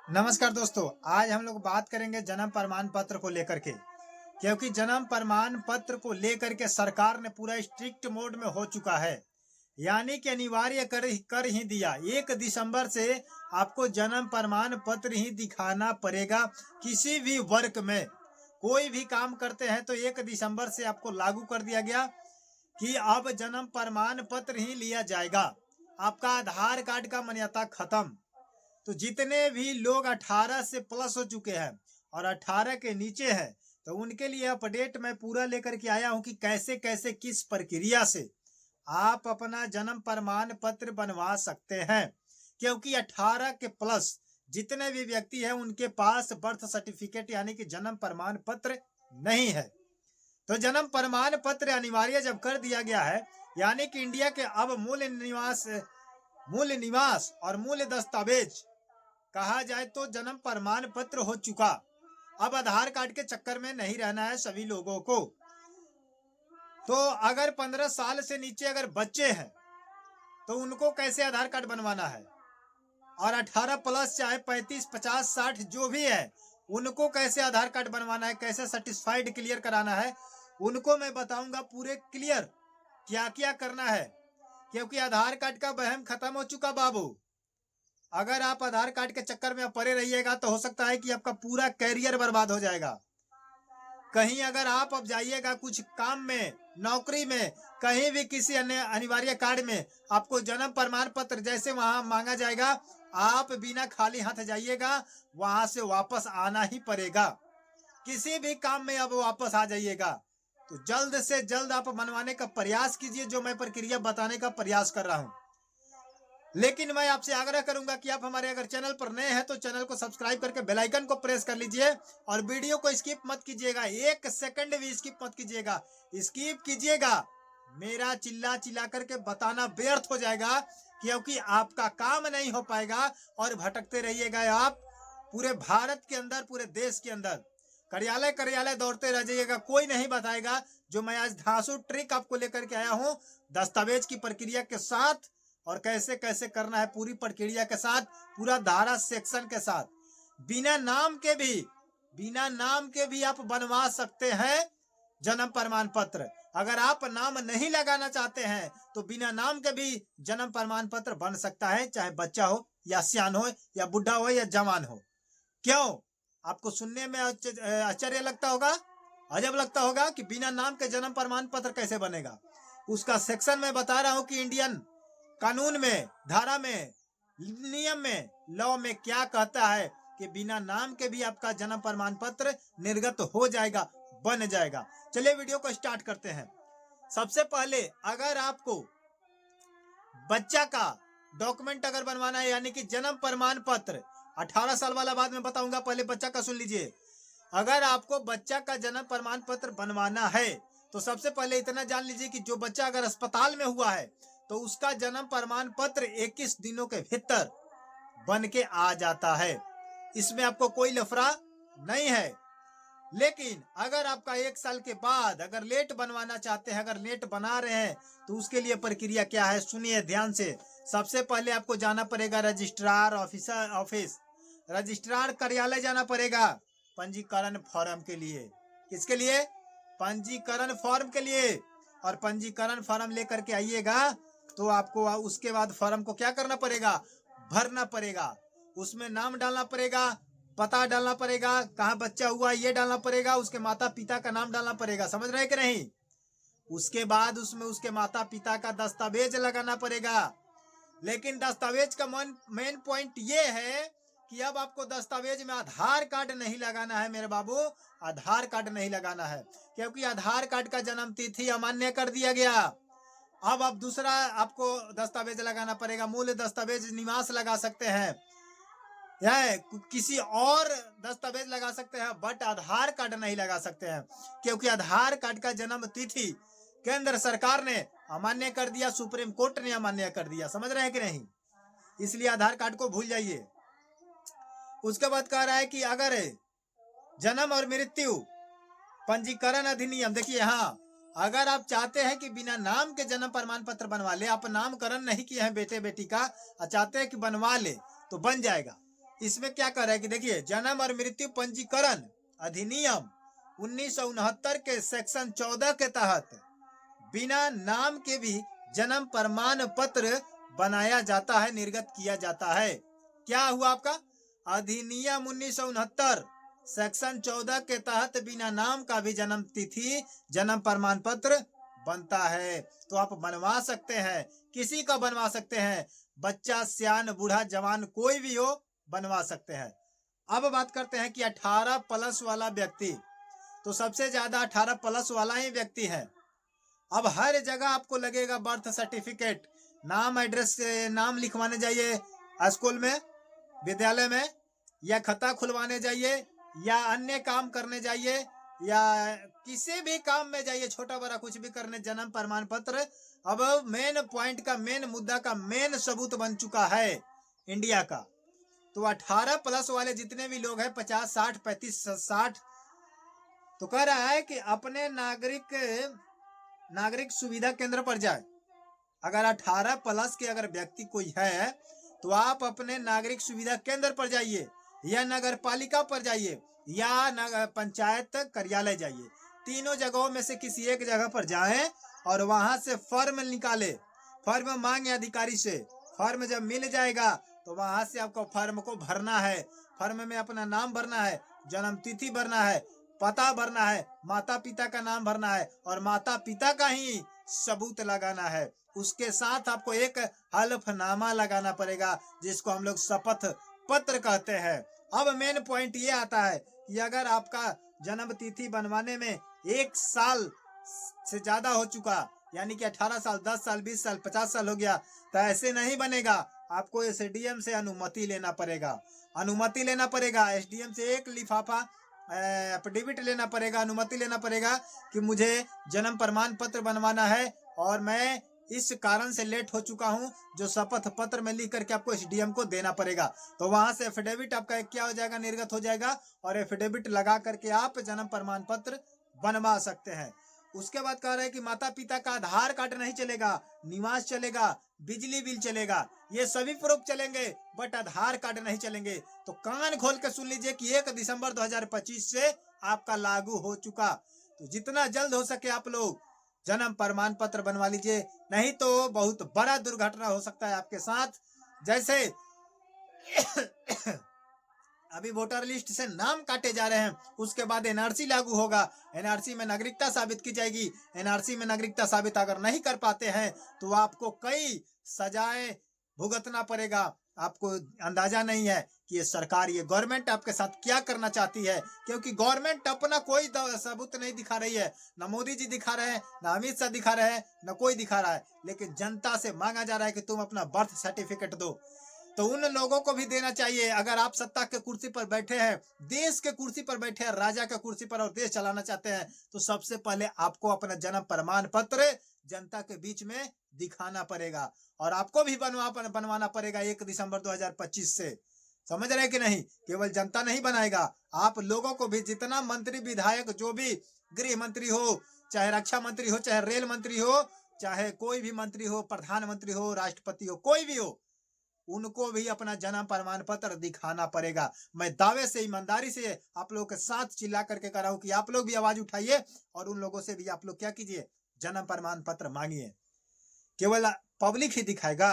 नमस्कार दोस्तों, आज हम लोग बात करेंगे जन्म प्रमाण पत्र को लेकर के। क्योंकि जन्म प्रमाण पत्र को लेकर के सरकार ने पूरा स्ट्रिक्ट मोड में हो चुका है। यानी कि अनिवार्य कर ही दिया। 1 दिसंबर से आपको जन्म प्रमाण पत्र ही दिखाना पड़ेगा। किसी भी वर्ग में कोई भी काम करते हैं तो 1 दिसंबर से आपको लागू कर दिया गया कि अब जन्म प्रमाण पत्र ही लिया जाएगा। आपका आधार कार्ड का मान्यता खत्म। तो जितने भी लोग 18 से प्लस हो चुके हैं और 18 के नीचे हैं, तो उनके लिए अपडेट मैं पूरा लेकर के आया हूं कि कैसे कैसे किस प्रक्रिया से आप अपना जन्म प्रमाण पत्र बनवा सकते हैं। क्योंकि 18 के प्लस जितने भी व्यक्ति हैं उनके पास बर्थ सर्टिफिकेट यानी कि जन्म प्रमाण पत्र नहीं है। तो जन्म प्रमाण पत्र अनिवार्य जब कर दिया गया है, यानी कि इंडिया के अब मूल निवास और मूल दस्तावेज कहा जाए तो जन्म प्रमाण पत्र हो चुका। अब आधार कार्ड के चक्कर में नहीं रहना है सभी लोगों को। तो अगर 15 साल से नीचे अगर बच्चे हैं तो उनको कैसे आधार कार्ड बनवाना है, और 18 प्लस चाहे 35, 50, 60 जो भी है उनको कैसे आधार कार्ड बनवाना है, कैसे सर्टिफाइड क्लियर कराना है, उनको मैं बताऊंगा पूरे क्लियर क्या क्या करना है। क्योंकि आधार कार्ड का वहम खत्म हो चुका बाबू। अगर आप आधार कार्ड के चक्कर में पड़े रहिएगा तो हो सकता है कि आपका पूरा कैरियर बर्बाद हो जाएगा। कहीं अगर आप अब जाइएगा कुछ काम में, नौकरी में, कहीं भी किसी अन्य अनिवार्य कार्ड में आपको जन्म प्रमाण पत्र जैसे वहां मांगा जाएगा, आप बिना खाली हाथ जाइएगा, वहां से वापस आना ही पड़ेगा। किसी भी काम में अब वापस आ जाइएगा। तो जल्द से जल्द आप बनवाने का प्रयास कीजिए, जो मैं प्रक्रिया बताने का प्रयास कर रहा हूं। लेकिन मैं आपसे आग्रह करूंगा कि आप हमारे अगर चैनल पर नए हैं तो चैनल को सब्सक्राइब करके बेल आइकन को प्रेस कर लीजिए और वीडियो को स्किप मत कीजिएगा। 1 सेकंड भी स्किप मत कीजिएगा। स्किप कीजिएगा, मेरा चिल्ला चिल्ला करके बताना व्यर्थ हो जाएगा, क्योंकि आपका काम नहीं हो पाएगा और भटकते रहिएगा आप पूरे भारत के अंदर, पूरे देश के अंदर कार्यालय कार्यालय दौड़ते रह जाइएगा। कोई नहीं बताएगा। जो मैं आज धांसू ट्रिक आपको लेकर के आया हूं, दस्तावेज की प्रक्रिया के साथ और कैसे कैसे करना है पूरी प्रक्रिया के साथ, पूरा धारा सेक्शन के साथ, बिना नाम के भी आप बनवा सकते हैं जन्म प्रमाण पत्र। अगर आप नाम नहीं लगाना चाहते हैं तो बिना नाम के भी जन्म प्रमाण पत्र बन सकता है, चाहे बच्चा हो या सियान हो या बुढ़ा हो या जवान हो। क्यों? आपको सुनने में आश्चर्य लगता होगा, अजब लगता होगा कि बिना नाम के जन्म प्रमाण पत्र कैसे बनेगा। उसका सेक्शन में बता रहा हूं कि इंडियन कानून में, धारा में, नियम में, लॉ में क्या कहता है कि बिना नाम के भी आपका जन्म प्रमाण पत्र निर्गत हो जाएगा, बन जाएगा। चलिए वीडियो को स्टार्ट करते हैं। सबसे पहले अगर आपको बच्चा का डॉक्यूमेंट अगर बनवाना है, यानी कि जन्म प्रमाण पत्र, 18 साल वाला बाद में बताऊंगा, पहले बच्चा का सुन लीजिए। अगर आपको बच्चा का जन्म प्रमाण पत्र बनवाना है तो सबसे पहले इतना जान लीजिए कि जो बच्चा अगर अस्पताल में हुआ है तो उसका जन्म प्रमाण पत्र 21 दिनों के भीतर बन के आ जाता है। इसमें आपको कोई लफड़ा नहीं है। लेकिन अगर आपका 1 साल के बाद अगर लेट बनवाना चाहते हैं, अगर लेट बना रहे हैं, तो उसके लिए प्रक्रिया क्या है सुनिए ध्यान से। सबसे पहले आपको जाना पड़ेगा रजिस्ट्रार ऑफिस, रजिस्ट्रार कार्यालय जाना पड़ेगा पंजीकरण फॉर्म के लिए। किसके लिए? पंजीकरण फॉर्म के लिए। और पंजीकरण फॉर्म लेकर के आइएगा तो आपको उसके बाद फॉर्म को क्या करना पड़ेगा? भरना पड़ेगा। उसमें नाम डालना पड़ेगा, पता डालना पड़ेगा, कहाँ बच्चा हुआ ये डालना पड़ेगा, उसके माता पिता का नाम डालना पड़ेगा। समझ रहे कि नहीं? उसके बाद उसमें उसके माता पिता का दस्तावेज लगाना पड़ेगा। लेकिन दस्तावेज का मेन पॉइंट ये है कि अब आपको दस्तावेज में आधार कार्ड नहीं लगाना है मेरे बाबू, आधार कार्ड नहीं लगाना है। क्योंकि आधार कार्ड का जन्म तिथि अमान्य कर दिया गया। अब आप दूसरा आपको दस्तावेज लगाना पड़ेगा। मूल दस्तावेज निवास लगा सकते हैं या किसी और दस्तावेज लगा सकते हैं, बट आधार कार्ड नहीं लगा सकते हैं। क्योंकि आधार कार्ड का जन्म तिथि केंद्र सरकार ने अमान्य कर दिया, सुप्रीम कोर्ट ने अमान्य कर दिया। समझ रहे हैं कि नहीं? इसलिए आधार कार्ड को भूल जाइए। उसके बाद कह रहा है कि अगर जन्म और मृत्यु पंजीकरण अधिनियम, देखिए हाँ, अगर आप चाहते हैं कि बिना नाम के जन्म प्रमाण पत्र बनवा ले, आप नामकरण नहीं किए हैं बेटे बेटी का, चाहते हैं कि बनवा ले तो बन जाएगा। इसमें क्या कर रहा है कि देखिए, जन्म और मृत्यु पंजीकरण अधिनियम 1969 के सेक्शन 14 के तहत बिना नाम के भी जन्म प्रमाण पत्र बनाया जाता है, निर्गत किया जाता है। क्या हुआ आपका? अधिनियम 1969 सेक्शन 14 के तहत बिना नाम का भी जन्म तिथि जन्म प्रमाण पत्र बनता है। तो आप बनवा सकते हैं, किसी का बनवा सकते हैं, बच्चा, सियान, बूढ़ा, जवान, कोई भी हो, बनवा सकते हैं। अब बात करते हैं कि 18 प्लस वाला व्यक्ति, तो सबसे ज्यादा 18 प्लस वाला ही व्यक्ति है। अब हर जगह आपको लगेगा बर्थ सर्टिफिकेट, नाम, एड्रेस, नाम लिखवाने जाइए स्कूल में, विद्यालय में, या खाता खुलवाने जाइए, या अन्य काम करने जाइए, या किसी भी काम में जाइए, छोटा बड़ा कुछ भी करने, जन्म प्रमाण पत्र अब मेन पॉइंट का, मेन मुद्दा का मेन सबूत बन चुका है इंडिया का। तो 18 प्लस वाले जितने भी लोग हैं, 50, 60, 35, 60, तो कह रहा है कि अपने नागरिक सुविधा केंद्र पर जाए। अगर 18 प्लस के अगर व्यक्ति कोई है तो आप अपने नागरिक सुविधा केंद्र पर जाइए, या नगर पालिका पर जाइए, या नगर पंचायत कार्यालय जाइए। तीनों जगहों में से किसी एक जगह पर जाएं और वहां से फॉर्म निकाले, फॉर्म मांगे अधिकारी से। फॉर्म जब मिल जाएगा तो वहां से आपको फॉर्म को भरना है। फॉर्म में अपना नाम भरना है, जन्म तिथि भरना है, पता भरना है, माता पिता का नाम भरना है, और माता पिता का ही सबूत लगाना है। उसके साथ आपको एक हल्फनामा लगाना पड़ेगा, जिसको हम लोग शपथ पत्र कहते हैं। अब मेन पॉइंट ये आता है कि अगर आपका जन्म तिथि बनवाने में 1 साल से ज्यादा हो चुका, यानी कि 18 साल, 10 साल, 20 साल, 50 साल हो गया, तो ऐसे नहीं बनेगा। आपको एसडीएम से अनुमति लेना पड़ेगा। अनुमति लेना पड़ेगा एसडीएम से, एक लिफाफा एफिडेविट लेना पड़ेगा, अनुमति लेना पड़ेगा कि मुझे जन्म प्रमाण पत्र बनवाना है और मैं इस कारण से लेट हो चुका हूं, जो शपथ पत्र में लिख करके आपको एसडीएम को देना पड़ेगा। तो वहां से एफिडेविट आपका क्या हो जाएगा, निर्गत हो जाएगा, और एफिडेविट लगा करके आप जन्म प्रमाण पत्र बनवा सकते हैं। उसके बाद कह रहे हैं कि माता पिता का आधार कार्ड नहीं चलेगा, निवास चलेगा, बिजली बिल चलेगा, ये सभी प्रूफ चलेंगे, बट आधार कार्ड नहीं चलेंगे। तो कान खोल के सुन लीजिए कि 1 दिसंबर 2025 से आपका लागू हो चुका। तो जितना जल्द हो सके आप लोग जन्म प्रमाण पत्र बनवा लीजिए, नहीं तो बहुत बड़ा दुर्घटना हो सकता है आपके साथ। जैसे अभी वोटर लिस्ट से नाम काटे जा रहे हैं, उसके बाद एनआरसी लागू होगा, एनआरसी में नागरिकता साबित की जाएगी। एनआरसी में नागरिकता साबित अगर नहीं कर पाते हैं तो आपको कई सजाएं भुगतना पड़ेगा। आपको अंदाजा नहीं है कि ये सरकार, ये गवर्नमेंट आपके साथ क्या करना चाहती है, क्योंकि गवर्नमेंट अपना कोई सबूत नहीं दिखा रही है। ना मोदी जी दिखा रहे हैं, ना अमित शाह दिखा रहे हैं, ना कोई दिखा रहा है, लेकिन जनता से मांगा जा रहा है कि तुम अपना बर्थ सर्टिफिकेट दो। तो उन लोगों को भी देना चाहिए। अगर आप सत्ता के कुर्सी पर बैठे हैं, देश के कुर्सी पर बैठे हैं, राजा के कुर्सी पर, और देश चलाना चाहते हैं, तो सबसे पहले आपको अपना जन्म प्रमाण पत्र जनता के बीच में दिखाना पड़ेगा, और आपको भी बनवाना पड़ेगा 1 दिसंबर 2025 से। समझ रहे कि नहीं? केवल जनता नहीं बनाएगा, आप लोगों को भी, जितना मंत्री विधायक, जो भी गृह मंत्री हो, चाहे रक्षा मंत्री हो, चाहे रेल मंत्री हो, चाहे कोई भी मंत्री हो, प्रधानमंत्री हो, राष्ट्रपति हो, कोई भी हो, उनको भी अपना जन्म प्रमाण पत्र दिखाना पड़ेगा। मैं दावे से, ईमानदारी से आप लोगों के साथ चिल्ला करके कह रहा हूं कि आप लोग भी आवाज उठाइए और उन लोगों से भी आप लोग क्या कीजिए, जन्म प्रमाण पत्र मांगिए। केवल पब्लिक ही दिखाएगा,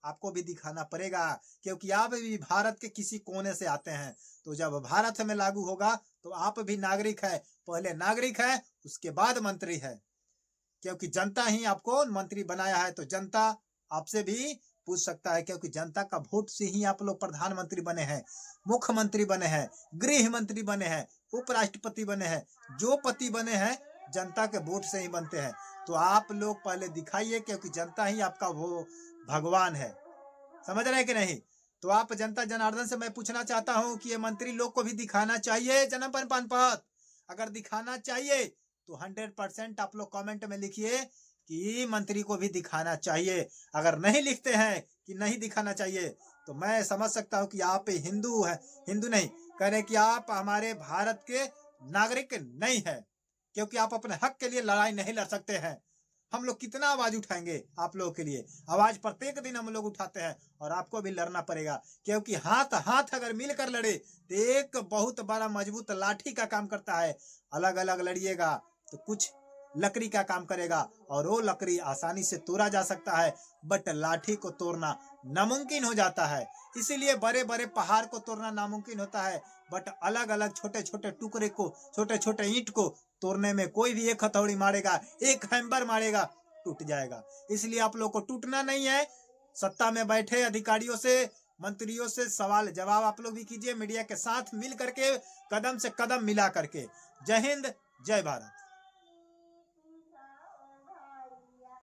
आपको भी दिखाना पड़ेगा, क्योंकि आप भी भारत के किसी कोने से आते हैं। तो जब भारत में लागू होगा तो आप भी नागरिक है, पहले नागरिक है, उसके बाद मंत्री है, क्योंकि जनता ही आपको मंत्री बनाया है। तो जनता आपसे भी पूछ सकता है, क्योंकि जनता का वोट से ही आप लोग प्रधानमंत्री बने हैं, मुख्यमंत्री बने हैं, गृह मंत्री बने हैं, उपराष्ट्रपति बने हैं, जो पति बने हैं जनता के वोट से ही बनते हैं। तो आप लोग पहले दिखाइए, क्योंकि जनता ही आपका वो भगवान है। समझ रहे कि नहीं? तो आप जनता जनार्दन से मैं पूछना चाहता हूं कि ये मंत्री लोग को भी दिखाना चाहिए जन्म प्रमाण पत्र। अगर दिखाना चाहिए तो 100% आप लोग कमेंट में लिखिए कि मंत्री को भी दिखाना चाहिए। अगर नहीं लिखते हैं कि नहीं दिखाना चाहिए, तो मैं समझ सकता हूं कि आप हिंदू है, हिंदू नहीं कह रहे कि आप हमारे भारत के नागरिक नहीं है, क्योंकि आप अपने हक के लिए लड़ाई नहीं लड़ सकते हैं। हम लोग कितना आवाज उठाएंगे आप लोगों के लिए। आवाज प्रत्येक दिन हम लोग उठाते हैं और आपको भी लड़ना पड़ेगा, क्योंकि हाथ हाथ अगर मिलकर लड़े तो एक बहुत बड़ा मजबूत लाठी का काम करता है। अलग अलग लड़िएगा तो कुछ लकड़ी का काम करेगा और वो लकड़ी आसानी से तोड़ा जा सकता है, बट लाठी को तोड़ना नामुमकिन हो जाता है। इसीलिए बड़े बड़े पहाड़ को तोड़ना नामुमकिन होता है, बट अलग अलग छोटे छोटे टुकड़े को, छोटे छोटे ईंट को तोड़ने में कोई भी एक हथौड़ी मारेगा, एक हैमर मारेगा, टूट जाएगा। इसलिए आप लोग को टूटना नहीं है। सत्ता में बैठे अधिकारियों से, मंत्रियों से सवाल जवाब आप लोग भी कीजिए, मीडिया के साथ मिल करके, कदम से कदम मिला करके। जय हिंद, जय भारत।